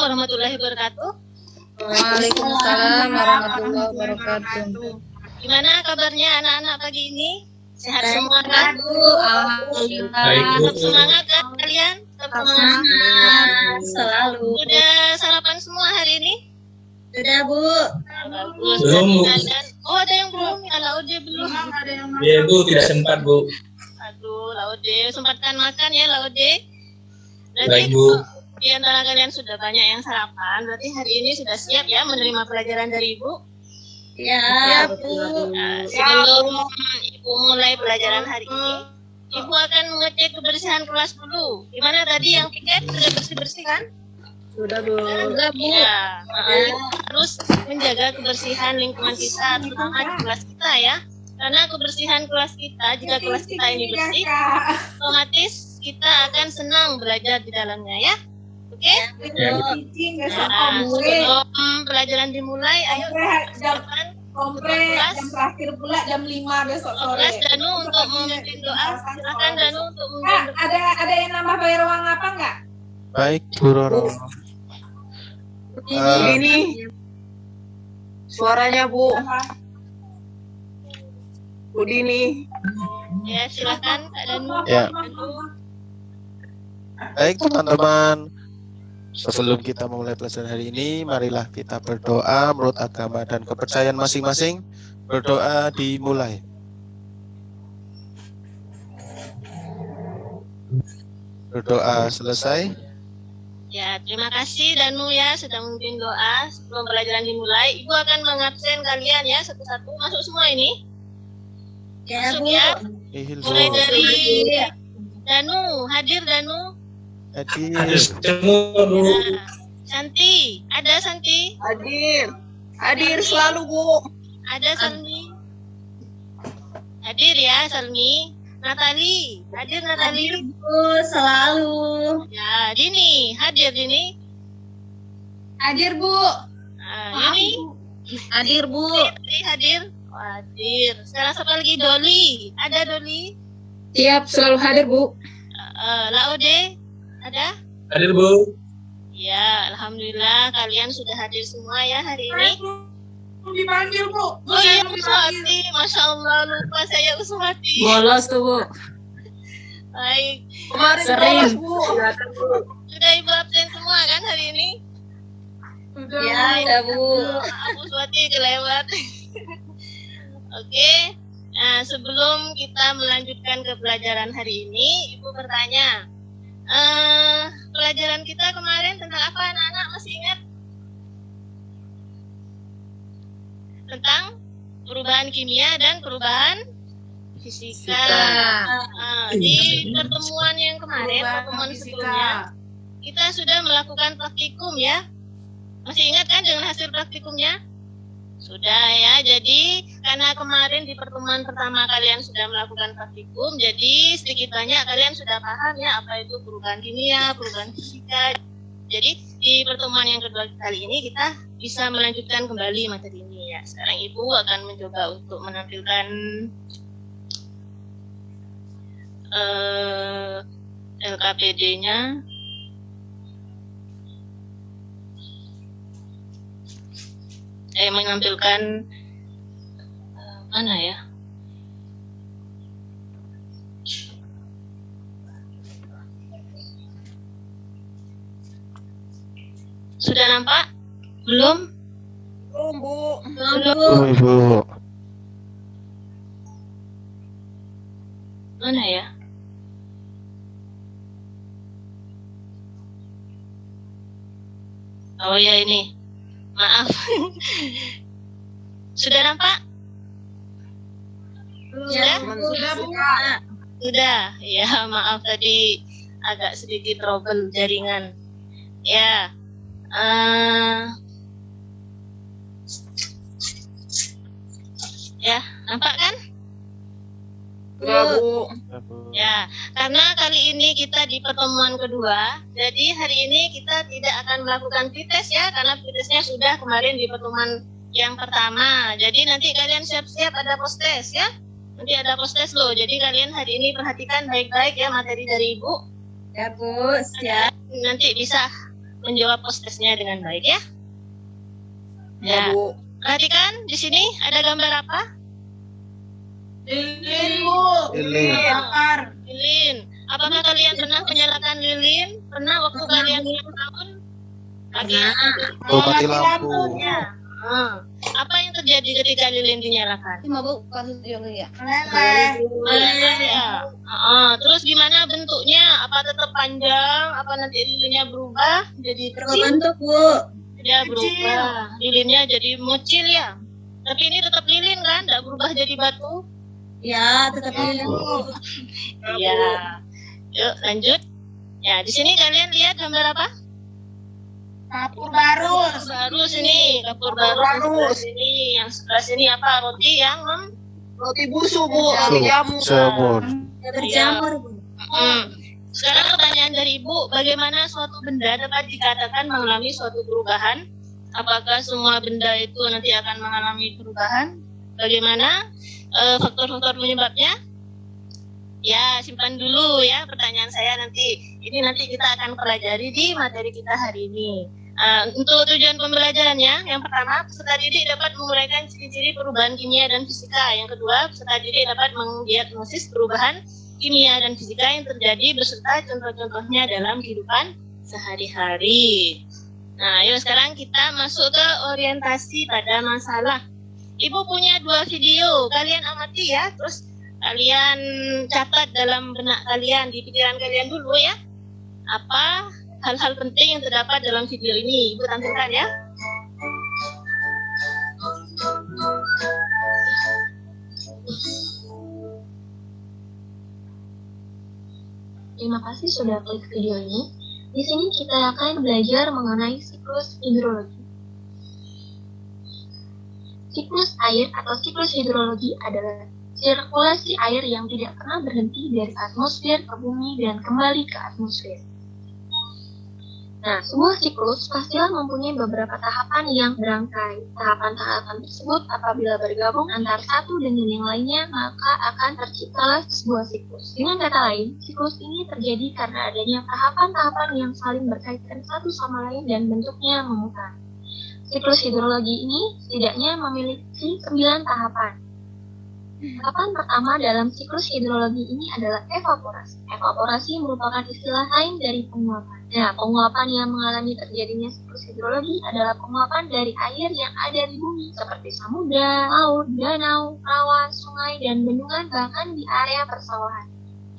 warahmatullahi wabarakatuh. Waalaikumsalam warahmatullahi wabarakatuh. Gimana kabarnya anak-anak pagi ini? Sehat semua kan? Alhamdulillah. Tetap semangat kan kalian? Tetap Semangat selalu. Udah sarapan semua hari ini? Sudah, Bu. Bagus. Belum, Bu. Oh, ada yang belum? Ya, Laude belum. Iya Bu, tidak sempat Bu. Aduh, Laude, sempatkan makan ya Laude. Baik Bu. Di antara kalian sudah banyak yang sarapan, berarti hari ini sudah siap ya menerima pelajaran dari Ibu? Ya, Bu. Nah, sebelum Ibu mulai pelajaran hari ini, Ibu akan mengecek kebersihan kelas dulu. Gimana tadi yang piket sudah bersih-bersih kan? Sudah, Bu. Sudah, Bu. Ya, kita harus menjaga kebersihan lingkungan kita, terutama di kelas kita ya. Karena kebersihan kelas kita, jika kelas kita ini bersih, otomatis kita akan senang belajar di dalamnya ya. Oke? Ya, Bu. Nah, sebelum pelajaran dimulai, ayo silakan jam terakhir pula jam 5 besok sore. kelas Danu untuk memimpin doa. Silakan Danu untuk memimpin Kak, doa. ada yang nambah bayar uang apa enggak? Baik, Bu Roro. Ini suaranya Bu. Bu Dini. Ya, silakan Kak Danu. Ya. Danu. Baik, teman-teman. Sebelum kita memulai pelajaran hari ini, marilah kita berdoa menurut agama dan kepercayaan masing-masing. Berdoa dimulai. Berdoa selesai. Ya, terima kasih Danu ya sudah memimpin doa. Sebelum pelajaran dimulai, Ibu akan mengabsen kalian ya satu-satu. Masuk semua ini? Masuk ya. Ihil Mulai Bu. dari Danu, hadir Danu. Hadir. Semua Bu. Nah, Santi, ada Santi? Hadir selalu Bu. Ada Salmi? Hadir ya Salmi. Natali, hadir Natali? Bu selalu. Ya, Dini, hadir Dini. Hadir, Bu. Nah, Yuni, Hadir Bu. hadir. Oh, hadir. Sekarang siapa lagi? Doli, ada Doli? Siap, selalu hadir, Bu. Laude, ada? Hadir Bu. Ya, alhamdulillah kalian sudah hadir semua ya hari ini. Dipanggil, Bu. Oh iya, Uswati, Masya Allah, lupa saya Uswati. Bolos tuh Bu. Baik, Kemarin Sering. bolos Bu. sudah Ibu absen semua kan hari ini? Ya, udah Bu. Aku Uswati kelewat. Oke, nah sebelum kita melanjutkan ke pelajaran hari ini, Ibu bertanya, pelajaran kita kemarin tentang apa anak-anak masih ingat? Tentang perubahan kimia dan perubahan fisika. Di pertemuan yang kemarin, pertemuan sebelumnya, kita sudah melakukan praktikum ya. Masih ingat kan dengan hasil praktikumnya? Sudah ya, jadi karena kemarin di pertemuan pertama kalian sudah melakukan praktikum, jadi sedikit banyak kalian sudah paham ya apa itu perubahan kimia, perubahan fisika. Jadi di pertemuan yang kedua kali ini kita bisa melanjutkan kembali materi ini ya. Sekarang Ibu akan mencoba untuk menampilkan LKPD-nya. Menampilkan mana ya? Sudah nampak? Belum? Belum Bu. Oh, Ibu. Mana ya? Oh ya ini. Maaf. Sudah nampak? Ya, Sudah, Bu. Sudah. Ya, maaf tadi agak sedikit trouble jaringan. Ya. Ya, nampak kan? Sudah Bu. Ya, karena kali ini kita di pertemuan kedua, jadi hari ini kita tidak akan melakukan pretest ya, karena pretestnya sudah kemarin di pertemuan yang pertama. Jadi nanti kalian siap-siap ada post-test ya. Nanti ada post-test loh, jadi kalian hari ini perhatikan baik-baik ya materi dari Ibu. Ya Bu, siap. Nanti bisa menjawab post-testnya dengan baik ya. Ya, Bu. Perhatikan di sini ada gambar apa? Lilin, Bu. Lilin. Bakar. Lilin. Apakah kalian pernah menyalakan lilin? Pernah waktu kalian ulang tahun? Oh, mati lampu. Ya. Apa yang terjadi ketika lilin dinyalakan? Cuma Bu, kasus dulu ya. Meleleh. Ya. Terus gimana bentuknya? Apa tetap panjang? Apa nanti lilinnya berubah jadi kecil? Terbentuk Bu. Dia berubah. Lilinnya jadi mocil ya. Tapi ini tetap lilin kan? Tidak berubah jadi batu? Ya, tetap lilin. Ya. Yuk lanjut. Ya, di sini kalian lihat gambar apa? Dapur barus. Barus ini, dapur barus. Sini, yang sebelah sini apa? Roti yang Roti busu Bu, roti jamur. berjamur Bu. Sekarang pertanyaan dari Ibu, bagaimana suatu benda dapat dikatakan mengalami suatu perubahan? Apakah semua benda itu nanti akan mengalami perubahan? Bagaimana faktor-faktor penyebabnya? Ya, simpan dulu ya pertanyaan saya nanti. Ini nanti kita akan pelajari di materi kita hari ini. Untuk tujuan pembelajarannya, yang pertama, peserta didik dapat menguraikan ciri-ciri perubahan kimia dan fisika. Yang kedua, peserta didik dapat mendiagnosis perubahan kimia dan fisika yang terjadi beserta contoh-contohnya dalam kehidupan sehari-hari. Nah, yuk sekarang kita masuk ke orientasi pada masalah. Ibu punya 2 video, kalian amati ya, terus kalian catat dalam benak kalian, di pikiran kalian dulu ya. Apa hal-hal penting yang terdapat dalam video ini? Ibu tampilkan ya. Terima kasih sudah klik video ini. Di sini kita akan belajar mengenai siklus hidrologi. Siklus air atau siklus hidrologi adalah sirkulasi air yang tidak pernah berhenti dari atmosfer ke bumi dan kembali ke atmosfer. Nah, sebuah siklus pastilah mempunyai beberapa tahapan yang berangkai. Tahapan-tahapan tersebut apabila bergabung antara satu dengan yang lainnya, maka akan terciptalah sebuah siklus. Dengan kata lain, siklus ini terjadi karena adanya tahapan-tahapan yang saling berkaitan satu sama lain dan bentuknya memutar. Siklus hidrologi ini setidaknya memiliki 9 tahapan. Tahapan pertama dalam siklus hidrologi ini adalah evaporasi. Evaporasi merupakan istilah lain dari penguapan. Nah, penguapan yang mengalami terjadinya siklus hidrologi adalah penguapan dari air yang ada di bumi, seperti samudra, laut, danau, rawa, sungai, dan bendungan, bahkan di area persawahan.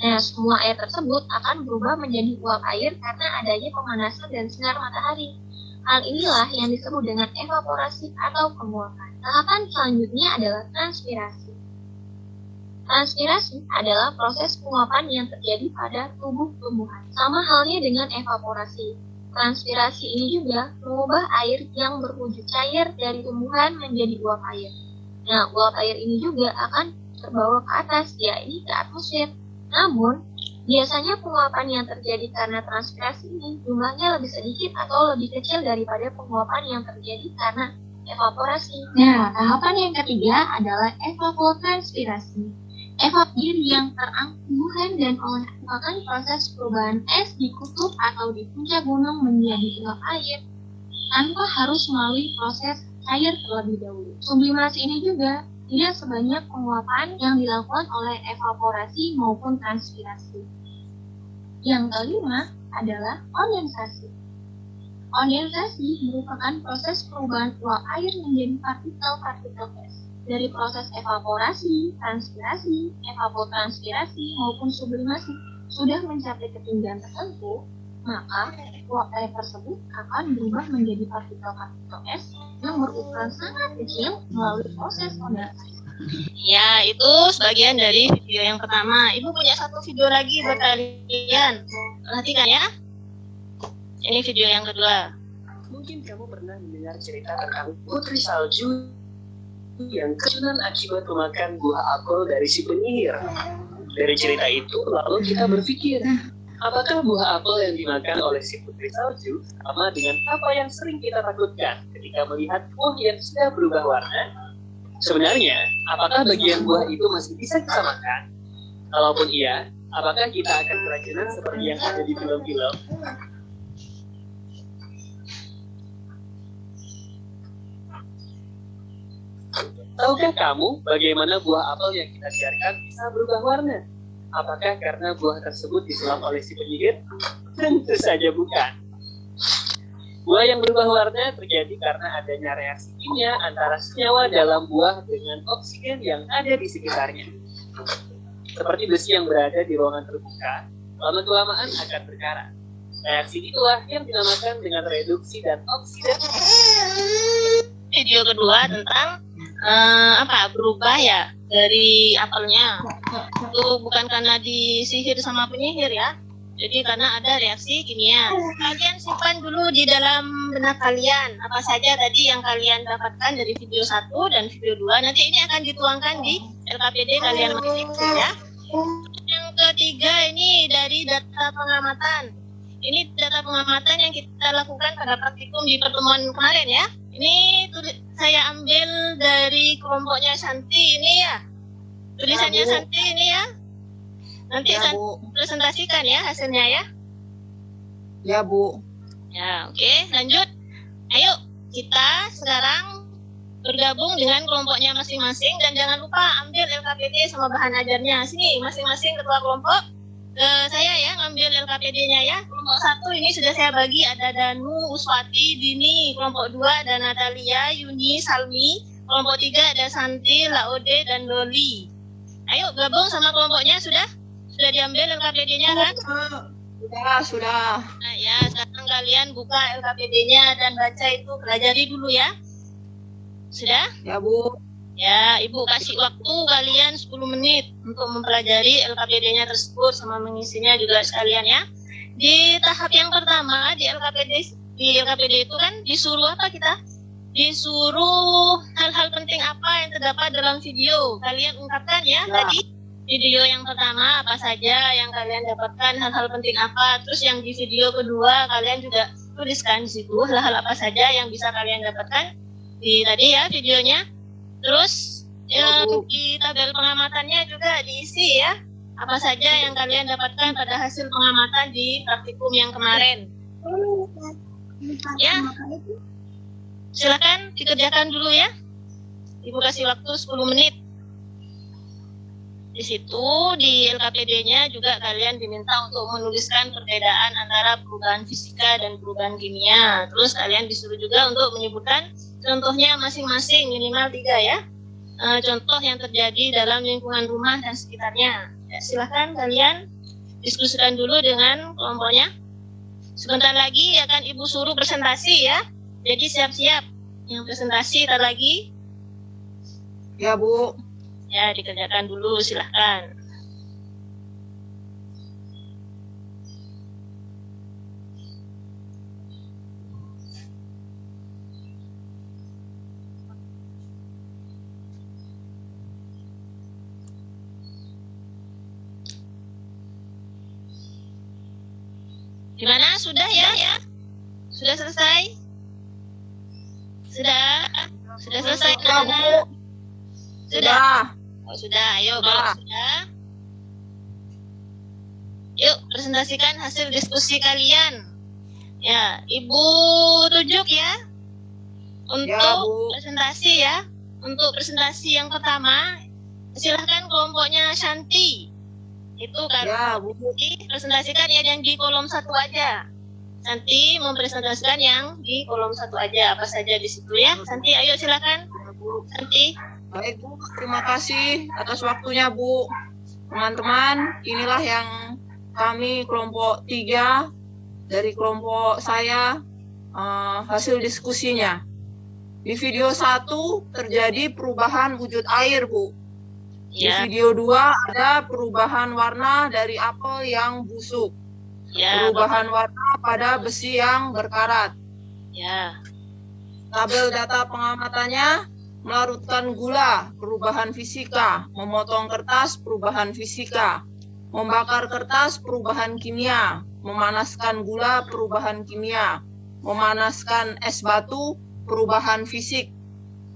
Nah, semua air tersebut akan berubah menjadi uap air karena adanya pemanasan dan sinar matahari. Hal inilah yang disebut dengan evaporasi atau penguapan. Tahapan selanjutnya adalah transpirasi. Transpirasi adalah proses penguapan yang terjadi pada tubuh tumbuhan. Sama halnya dengan evaporasi. Transpirasi ini juga mengubah air yang berwujud cair dari tumbuhan menjadi uap air. Nah, uap air ini juga akan terbawa ke atas, yaitu ke atmosfer. Namun, biasanya penguapan yang terjadi karena transpirasi ini jumlahnya lebih sedikit atau lebih kecil daripada penguapan yang terjadi karena evaporasi. Nah, tahapan yang ketiga adalah evapotranspirasi. Evapir yang terangkuhan dan oleh merupakan proses perubahan es di kutub atau di puncak gunung menjadi uap air tanpa harus melalui proses cair terlebih dahulu. Sublimasi ini juga tidak sebanyak penguapan yang dilakukan oleh evaporasi maupun transpirasi. Yang kelima adalah kondensasi. Kondensasi merupakan proses perubahan uap air menjadi partikel-partikel es. Dari proses evaporasi, transpirasi, evapotranspirasi maupun sublimasi sudah mencapai ketinggian tertentu, maka uap air tersebut akan berubah menjadi partikel-partikel es yang berukuran sangat kecil melalui proses kondensasi. Ya, itu sebagian dari video yang pertama. Ibu punya satu video lagi buat kalian. Perhatikan ya. Ini video yang kedua. Mungkin kamu pernah mendengar cerita tentang putri salju yang keracunan akibat memakan buah apel dari si penyihir. Dari cerita itu, lalu kita berpikir, apakah buah apel yang dimakan oleh si putri salju sama dengan apa yang sering kita takutkan ketika melihat buah yang sudah berubah warna? Sebenarnya, apakah bagian buah itu masih bisa kita makan? Kalaupun iya, apakah kita akan keracunan seperti yang ada di film-film? Tahukah kamu bagaimana buah apel yang kita biarkan bisa berubah warna? Apakah karena buah tersebut disulap oleh si penyihir? Tentu saja bukan. Buah yang berubah warna terjadi karena adanya reaksi kimia antara senyawa dalam buah dengan oksigen yang ada di sekitarnya. Seperti besi yang berada di ruangan terbuka, lama-kelamaan akan berkarat. Reaksi itulah yang dinamakan dengan reduksi dan oksidasi. Video kedua tentang berubah ya dari apelnya. Itu bukan karena disihir sama penyihir ya. Jadi karena ada reaksi kimia. Kalian simpan dulu di dalam benak kalian apa saja tadi yang kalian dapatkan dari video 1 dan video 2. Nanti ini akan dituangkan di LKPD kalian masing-masing ya. Yang ketiga ini dari data pengamatan. Ini data pengamatan yang kita lakukan pada praktikum di pertemuan kemarin ya. Ini saya ambil dari kelompoknya Santi ini ya. Tulisannya Santi ini ya. Nanti Ya, Santi Bu. presentasikan ya hasilnya ya. Ya, Bu. Ya, oke, lanjut. Ayo, kita sekarang bergabung dengan kelompoknya masing-masing dan jangan lupa ambil LKPD sama bahan ajarnya. Sini, masing-masing ketua kelompok. Saya ya ngambil LKPD-nya ya. Kelompok 1 ini sudah saya bagi, ada Danu, Uswati, Dini. Kelompok 2 ada Natalia, Yuni, Salmi. Kelompok 3 ada Santi, Laode, dan Loli. Ayo gabung sama kelompoknya sudah? Sudah diambil LKPD-nya kan? Sudah. Nah ya, sekarang kalian buka LKPD-nya dan baca itu, pelajari dulu ya. Sudah? Ya, Bu. Ya, Ibu kasih waktu kalian 10 menit untuk mempelajari LKPD-nya tersebut sama mengisinya juga sekalian ya. Di tahap yang pertama di LKPD itu kan disuruh apa kita? Disuruh hal-hal penting apa yang terdapat dalam video. Kalian ungkapkan ya tadi video yang pertama apa saja yang kalian dapatkan, hal-hal penting apa. Terus yang di video kedua kalian juga tuliskan di situ hal-hal apa saja yang bisa kalian dapatkan di tadi ya videonya. Terus yang di tabel pengamatannya juga diisi ya. Apa saja yang kalian dapatkan pada hasil pengamatan di praktikum yang kemarin. Ya. Silakan dikerjakan dulu ya. Ibu kasih waktu 10 menit. Di situ di LKPD-nya juga kalian diminta untuk menuliskan perbedaan antara perubahan fisika dan perubahan kimia. Terus kalian disuruh juga untuk menyebutkan contohnya masing-masing minimal 3 ya. Contoh yang terjadi dalam lingkungan rumah dan sekitarnya. Ya, silahkan kalian diskusikan dulu dengan kelompoknya. Sebentar lagi akan Ibu suruh presentasi ya. Jadi siap-siap. Yang presentasi ntar lagi. Ya, Bu. Ya, dikerjakan dulu silahkan. Gimana? Sudah ya? Sudah selesai? Sudah selesai anak-anak? Sudah. Oh, sudah. Ayo kalau sudah. Yuk presentasikan hasil diskusi kalian. Ya, Ibu tunjuk ya. Untuk presentasi ya. Untuk presentasi yang pertama, silahkan kelompoknya Shanti. Itu kalau presentasikan ya yang di kolom 1 aja. Santi mempresentasikan yang di kolom 1 aja, apa saja di situ ya. Santi, ayo silakan. Santi. Baik, Bu. Terima kasih atas waktunya, Bu. Teman-teman, inilah yang kami kelompok 3 dari kelompok saya hasil diskusinya. Di video 1 terjadi perubahan wujud air, Bu. Di video 2 ada perubahan warna dari apel yang busuk. Perubahan warna pada besi yang berkarat. Tabel data pengamatannya, melarutkan gula, perubahan fisika, memotong kertas, perubahan fisika, membakar kertas, perubahan kimia, memanaskan gula, perubahan kimia, memanaskan es batu, perubahan fisik,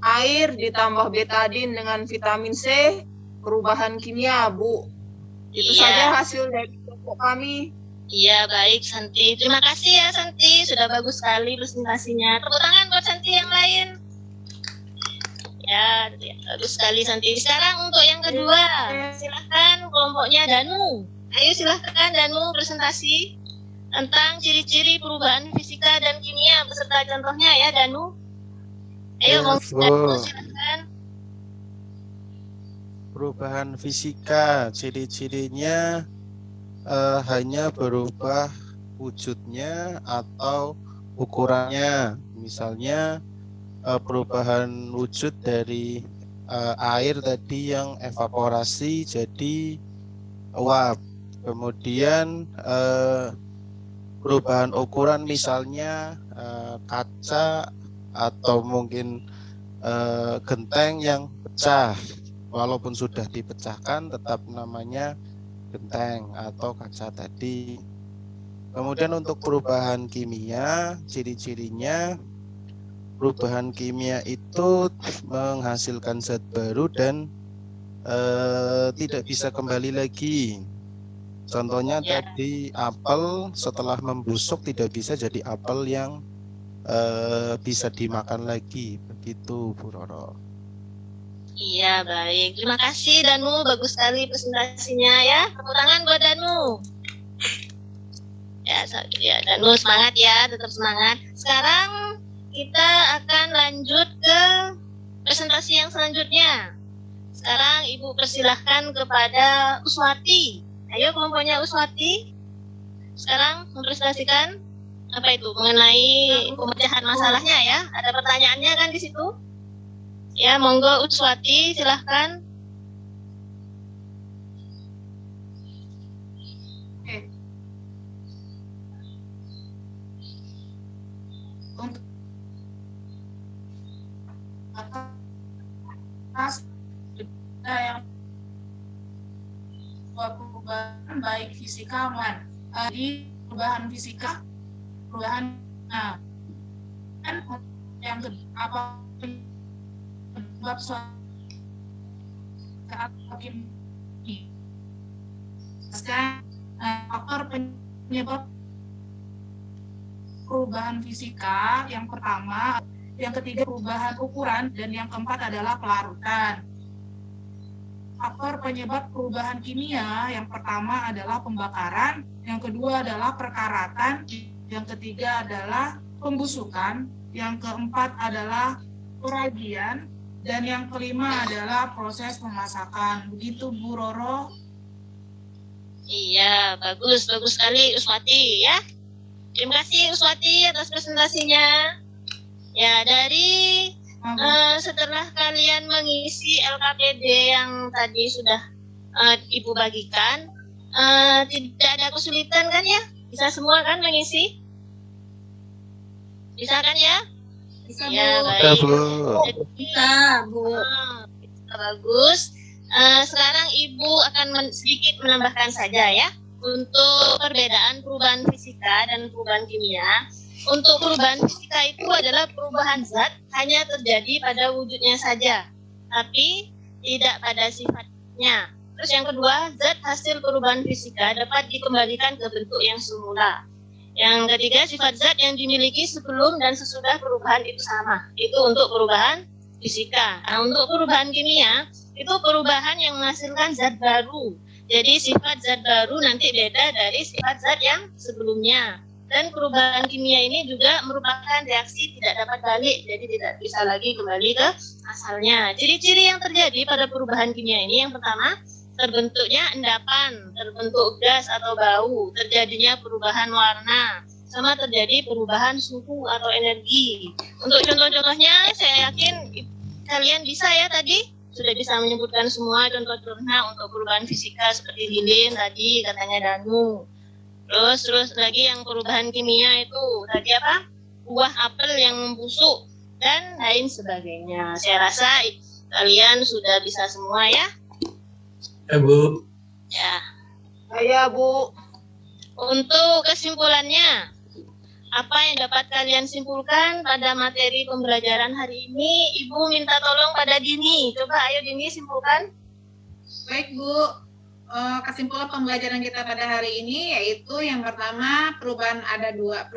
air ditambah betadin dengan vitamin C, perubahan kimia, Bu. Itu saja hasil dari kelompok kami. Iya, baik Santi. Terima kasih ya Santi, sudah bagus sekali presentasinya. Tepuk tangan buat Santi yang lain. Ya, bagus sekali Santi. Sekarang untuk yang kedua, silahkan kelompoknya Danu. Ayo silahkan Danu presentasi tentang ciri-ciri perubahan fisika dan kimia beserta contohnya ya Danu. Ayo Danu silahkan. Perubahan fisika, ciri-cirinya hanya berubah wujudnya atau ukurannya. Misalnya perubahan wujud dari air tadi yang evaporasi jadi uap. Kemudian perubahan ukuran misalnya kaca atau mungkin genteng yang pecah. Walaupun sudah dipecahkan tetap namanya genteng atau kaca tadi. Kemudian untuk perubahan kimia, ciri-cirinya perubahan kimia itu menghasilkan zat baru dan tidak bisa kembali lagi. Contohnya tadi apel setelah membusuk tidak bisa jadi apel yang bisa dimakan lagi. Begitu Bu Roro. Iya baik, terima kasih Danu, bagus sekali presentasinya ya. Tepuk tangan buat Danu. Ya Danu semangat ya, tetap semangat. Sekarang kita akan lanjut ke presentasi yang selanjutnya. Sekarang Ibu persilahkan kepada Uswati. Ayo kelompoknya Uswati. Sekarang mempresentasikan apa itu mengenai pemecahan masalahnya ya. Ada pertanyaannya kan di situ? Ya, monggo Uswati silahkan. Untuk yang perubahan baik fisika man. Di perubahan fisika, perubahan kan yang apa sebab saat ini faktor penyebab perubahan fisika yang pertama, yang ketiga perubahan ukuran, dan yang keempat adalah pelarutan. Faktor penyebab perubahan kimia yang pertama adalah pembakaran, yang kedua adalah perkaratan, yang ketiga adalah pembusukan, yang keempat adalah peragian, dan yang kelima adalah proses pemasakan. Begitu Bu Roro. Iya, bagus sekali Uswati ya. Terima kasih Uswati atas presentasinya. Ya, dari setelah kalian mengisi LKPD yang tadi sudah Ibu bagikan, tidak ada kesulitan kan ya? Bisa semua kan mengisi? Bisa kan ya? Bisa Ya, Bu. baik. Bisa Bu. Bagus. Sekarang Ibu akan sedikit menambahkan saja ya untuk perbedaan perubahan fisika dan perubahan kimia. Untuk perubahan fisika itu adalah perubahan zat hanya terjadi pada wujudnya saja, tapi tidak pada sifatnya. Terus yang kedua, zat hasil perubahan fisika dapat dikembalikan ke bentuk yang semula. Yang ketiga, sifat zat yang dimiliki sebelum dan sesudah perubahan itu sama. Itu untuk perubahan fisika. Nah, untuk perubahan kimia, itu perubahan yang menghasilkan zat baru. Jadi sifat zat baru nanti beda dari sifat zat yang sebelumnya. Dan perubahan kimia ini juga merupakan reaksi tidak dapat balik, jadi tidak bisa lagi kembali ke asalnya. Ciri-ciri yang terjadi pada perubahan kimia ini yang pertama, terbentuknya endapan, terbentuk gas atau bau, terjadinya perubahan warna, sama terjadi perubahan suhu atau energi. Untuk contoh-contohnya, saya yakin kalian bisa ya tadi, sudah bisa menyebutkan semua contoh-contohnya untuk perubahan fisika seperti lilin tadi katanya Danu. Terus lagi yang perubahan kimia itu tadi apa? Buah apel yang membusuk dan lain sebagainya. Saya rasa kalian sudah bisa semua ya. Ya Bu. Ya. Saya Bu. Untuk kesimpulannya, apa yang dapat kalian simpulkan pada materi pembelajaran hari ini? Ibu minta tolong pada Dini. Coba ayo Dini simpulkan. Baik Bu. Kesimpulan pembelajaran kita pada hari ini yaitu yang pertama perubahan ada dua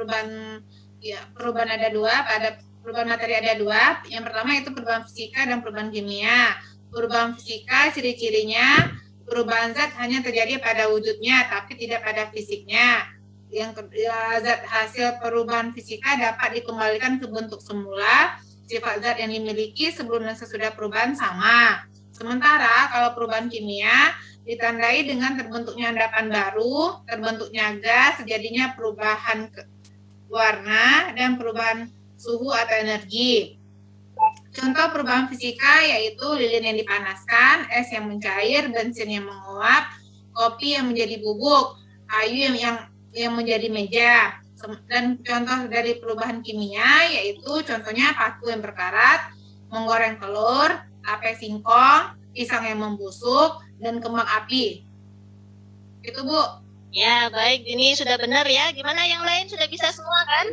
pada Perubahan materi ada dua. Yang pertama itu perubahan fisika dan perubahan kimia. Perubahan fisika ciri-cirinya perubahan zat hanya terjadi pada wujudnya tapi tidak pada fisiknya. Yang kedua, zat hasil perubahan fisika dapat dikembalikan ke bentuk semula. Sifat zat yang dimiliki sebelum dan sesudah perubahan sama. Sementara kalau perubahan kimia ditandai dengan terbentuknya endapan baru, terbentuknya gas, terjadinya perubahan warna dan perubahan suhu atau energi. Contoh perubahan fisika yaitu lilin yang dipanaskan, es yang mencair, bensin yang menguap, kopi yang menjadi bubuk, kayu yang menjadi meja. Dan contoh dari perubahan kimia yaitu contohnya paku yang berkarat, menggoreng telur, tape singkong, pisang yang membusuk, dan kembang api. Itu Bu. Ya, baik. Ini sudah benar ya. Gimana yang lain sudah bisa semua kan?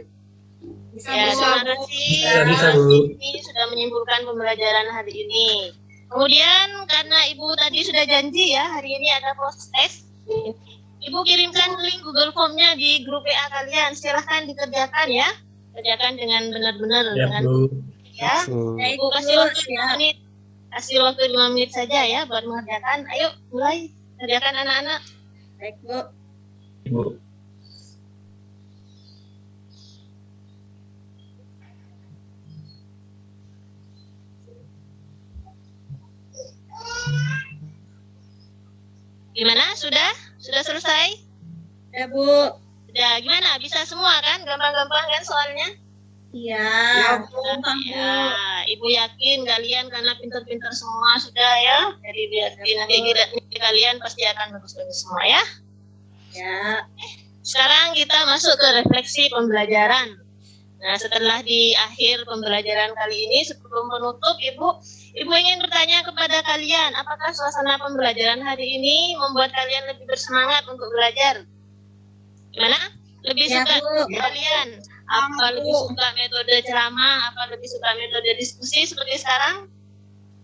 Bisa Ya, Bu. terima kasih. Bisa, Bu. Ini sudah menyimpulkan pembelajaran hari ini. Kemudian karena Ibu tadi sudah janji ya, hari ini ada post test. Ibu kirimkan link Google Form-nya di grup WA kalian. Silahkan dikerjakan ya. Kerjakan dengan benar-benar. Ya, dengan Bu. ya. Betul. Ibu kasih waktu 5 menit. Kasih waktu 5 menit saja ya buat mengerjakan. Ayo mulai kerjakan anak-anak. Baik Bu. Ibu. Gimana? Sudah? Sudah selesai? Ya Bu. Sudah. Gimana? Bisa semua kan? Gampang-gampang kan soalnya? Iya. Ya, Ibu yakin kalian karena pintar-pintar semua sudah ya. Jadi yakin nanti kalian pasti akan bagus-bagus semua ya. Ya. Sekarang kita masuk ke refleksi pembelajaran. Nah, setelah di akhir pembelajaran kali ini, sebelum penutup, Ibu ingin bertanya kepada kalian, apakah suasana pembelajaran hari ini membuat kalian lebih bersemangat untuk belajar? Gimana? Lebih Ya, suka Bu. kalian? Apa lebih suka metode ceramah? Apa lebih suka metode diskusi seperti sekarang?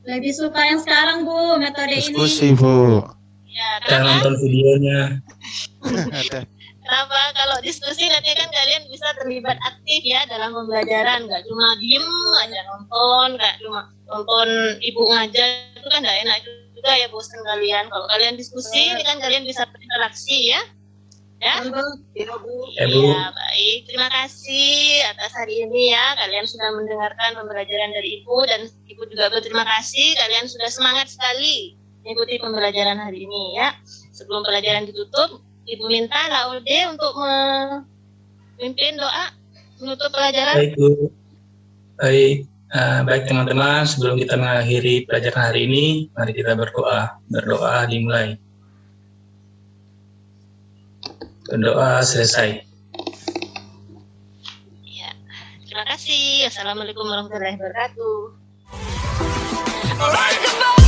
Lebih suka yang sekarang Bu, metode Diskusi, Bu. Ya, Saya kenapa? nonton videonya. Ada. Kenapa? Kalau diskusi nanti kan kalian bisa terlibat aktif ya dalam pembelajaran, nggak cuma diem aja nonton, nggak cuma nonton ibu ngajar, itu kan nggak enak juga ya, bosan kalian. Kalau kalian diskusi, ini kan kalian bisa berinteraksi ya. Ya, Ya, Bu. iya, baik. Terima kasih atas hari ini ya. Kalian sudah mendengarkan pembelajaran dari Ibu dan Ibu juga berterima kasih. Kalian sudah semangat sekali mengikuti pembelajaran hari ini ya. Sebelum pelajaran ditutup, Ibu minta Laude untuk memimpin doa menutup pelajaran. Baik, Bu. Baik. Baik teman-teman, sebelum kita mengakhiri pelajaran hari ini, mari kita berdoa. Berdoa dimulai. Berdoa selesai. Ya, terima kasih. Assalamualaikum warahmatullahi wabarakatuh. Alright, come on.